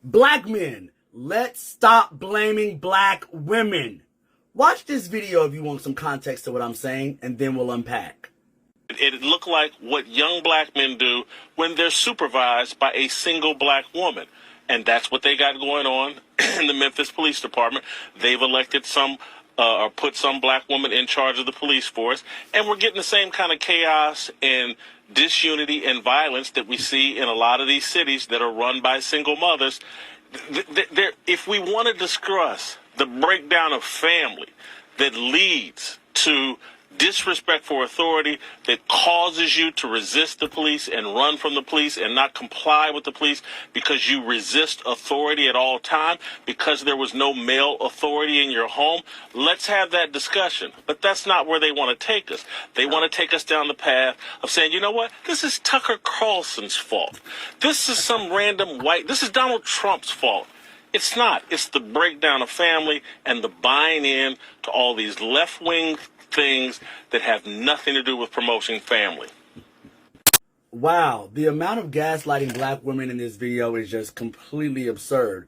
Black men, let's stop blaming black women. Watch this video if you want some context to what I'm saying, and then we'll unpack. It looked like what young black men do when they're supervised by a single black woman. And that's what they got going on in the Memphis Police Department. They've elected or put some black woman in charge of the police force. And we're getting the same kind of chaos and disunity and violence that we see in a lot of these cities that are run by single mothers. If we want to discuss the breakdown of family that leads to disrespect for authority, that causes you to resist the police and run from the police and not comply with the police because you resist authority at all time, because there was no male authority in your home, let's have that discussion. But that's not where they want to take us. They want to take us down the path of saying, you know what, this is Tucker Carlson's fault. This is some random this is Donald Trump's fault. It's not. It's the breakdown of family and the buying in to all these left-wing things that have nothing to do with promoting family. Wow, the amount of gaslighting black women in this video is just completely absurd.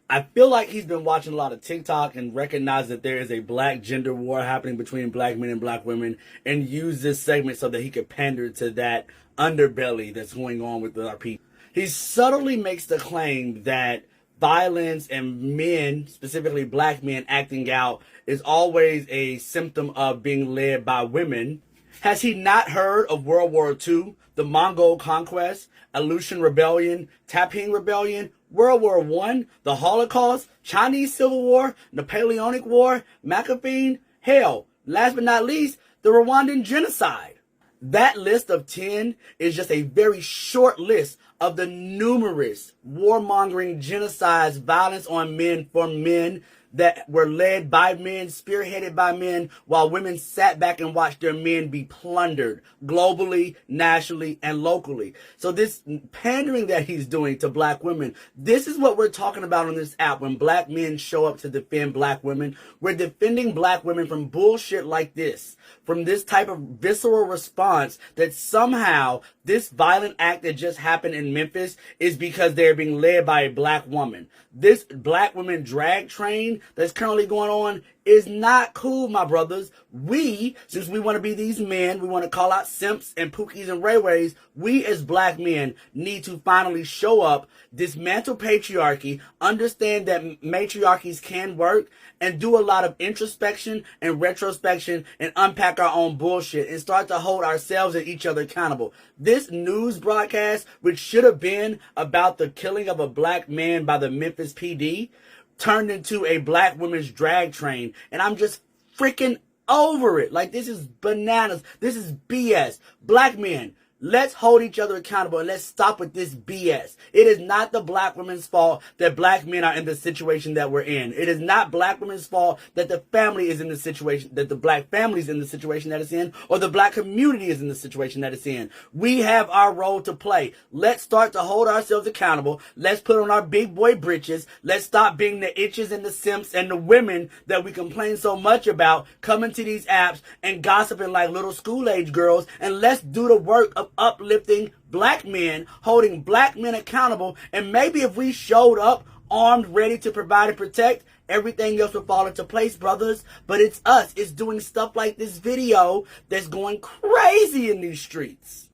I feel like he's been watching a lot of TikTok and recognized that there is a black gender war happening between black men and black women, and used this segment so that he could pander to that underbelly that's going on with our people. He subtly makes the claim that violence and men, specifically black men, acting out is always a symptom of being led by women. Has he not heard of World War II, the Mongol conquest, Aleutian Rebellion, Taiping Rebellion, World War I, the Holocaust, Chinese Civil War, Napoleonic War, Maccabean, hell, last but not least, the Rwandan genocide? That list of 10 is just a very short list of the numerous warmongering, genocides, violence on men for men that were led by men, spearheaded by men, while women sat back and watched their men be plundered globally, nationally, and locally. So this pandering that he's doing to black women, this is what we're talking about on this app. When black men show up to defend black women, we're defending black women from bullshit like this, from this type of visceral response that somehow this violent act that just happened in Memphis is because they're being led by a black woman. This black woman drag train that's currently going on is not cool, my brothers. We, since we want to be these men, we want to call out simps and pookies and rayways, we as black men need to finally show up, dismantle patriarchy, understand that matriarchies can work, and do a lot of introspection and retrospection and unpack our own bullshit and start to hold ourselves and each other accountable. This news broadcast, which should have been about the killing of a black man by the Memphis PD, turned into a black women's drag train, and I'm just freaking over it. Like, this is bananas. This is BS. Black men, let's hold each other accountable and let's stop with this BS. It is not the black women's fault that black men are in the situation that we're in. It is not black women's fault that the family is in the situation, that the black family is in the situation that it's in, or the black community is in the situation that it's in. We have our role to play. Let's start to hold ourselves accountable. Let's put on our big boy britches. Let's stop being the itches and the simps and the women that we complain so much about coming to these apps and gossiping like little school-age girls, and let's do the work of uplifting black men, holding black men accountable. And maybe if we showed up armed, ready to provide and protect, everything else would fall into place, brothers. But it's us. It's doing stuff like this video that's going crazy in these streets.